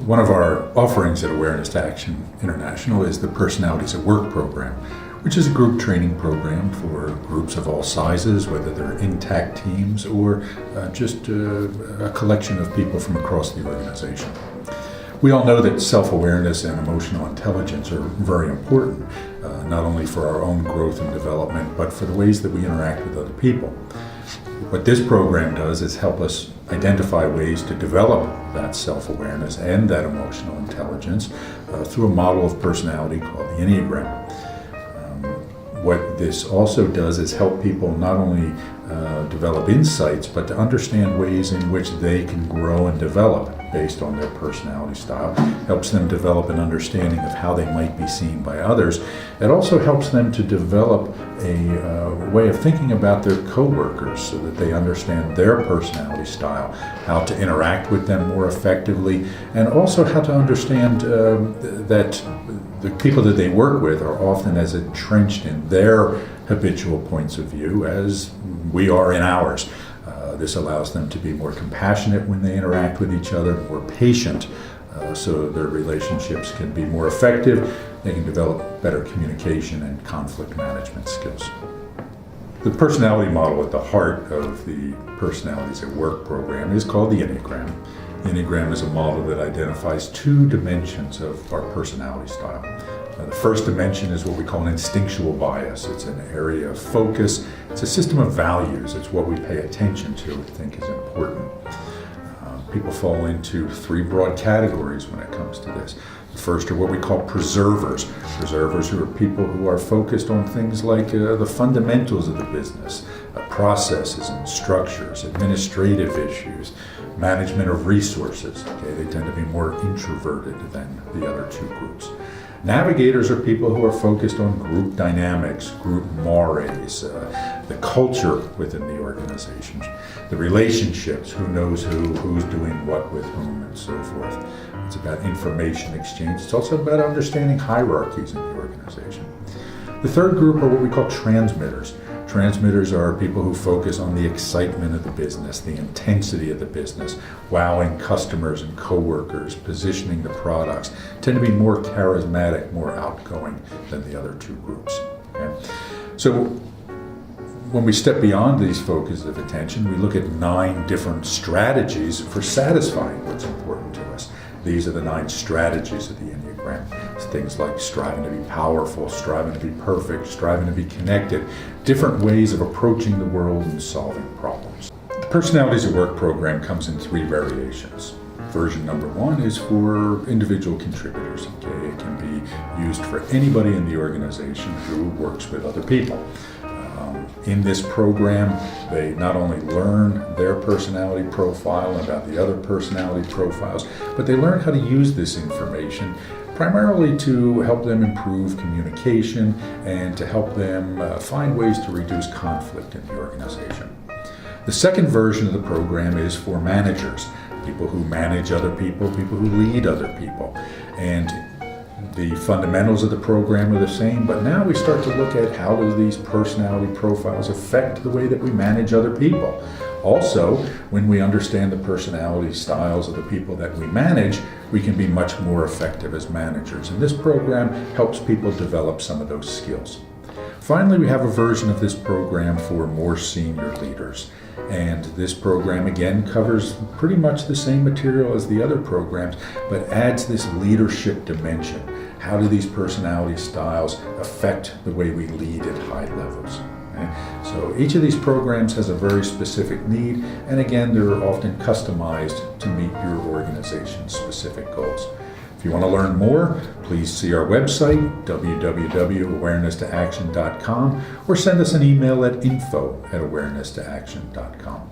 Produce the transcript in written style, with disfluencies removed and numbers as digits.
One of our offerings at Awareness to Action International is the Personalities at Work program, which is a group training program for groups of all sizes, whether they're intact teams or just a collection of people from across the organization. We all know that self-awareness and emotional intelligence are very important, not only for our own growth and development, but for the ways that we interact with other people. What this program does is help us identify ways to develop that self-awareness and that emotional intelligence through a model of personality called the Enneagram. What this also does is help people not only develop insights, but to understand ways in which they can grow and develop based on their personality style. Helps them develop an understanding of how they might be seen by others. It also helps them to develop a way of thinking about their coworkers so that they understand their personality style, how to interact with them more effectively, and also how to understand that the people that they work with are often as entrenched in their habitual points of view as we are in ours. This allows them to be more compassionate when they interact with each other, more patient, so their relationships can be more effective. They can develop better communication and conflict management skills. The personality model at the heart of the Personalities at Work program is called the Enneagram. The Enneagram is a model that identifies two dimensions of our personality style. The first dimension is what we call an instinctual bias. It's an area of focus. It's a system of values. It's what we pay attention to and think is important. People fall into three broad categories when it comes to this. The first are what we call preservers. Preservers are people who are focused on things like the fundamentals of the business, processes and structures, administrative issues, management of resources. Okay, they tend to be more introverted than the other two groups. Navigators are people who are focused on group dynamics, group mores, the culture within the organization, the relationships, who knows who's doing what with whom, and so forth. It's about information exchange. It's also about understanding hierarchies in the organization. The third group are what we call transmitters. Transmitters are people who focus on the excitement of the business, the intensity of the business, wowing customers and coworkers, positioning the products, tend to be more charismatic, more outgoing than the other two groups. Okay? So when we step beyond these focuses of attention, we look at 9 different strategies for satisfying what's important to us. These are the 9 strategies of the Enneagram. It's things like striving to be powerful, striving to be perfect, striving to be connected, different ways of approaching the world and solving problems. The Personalities at Work program comes in 3 variations. Version number 1 is for individual contributors. Okay? It can be used for anybody in the organization who works with other people. In this program, they not only learn their personality profile and about the other personality profiles, but they learn how to use this information primarily to help them improve communication and to help them find ways to reduce conflict in the organization. The second version of the program is for managers, people who manage other people who lead other people. And the fundamentals of the program are the same, but now we start to look at how do these personality profiles affect the way that we manage other people. Also, when we understand the personality styles of the people that we manage, we can be much more effective as managers. And this program helps people develop some of those skills. Finally, we have a version of this program for more senior leaders. And this program again covers pretty much the same material as the other programs, but adds this leadership dimension. How do these personality styles affect the way we lead at high levels? Okay? So each of these programs has a very specific need, and again, they're often customized to meet your organization's specific goals. If you want to learn more, please see our website, www.awareness2action.com, or send us an email at info@awareness2action.com.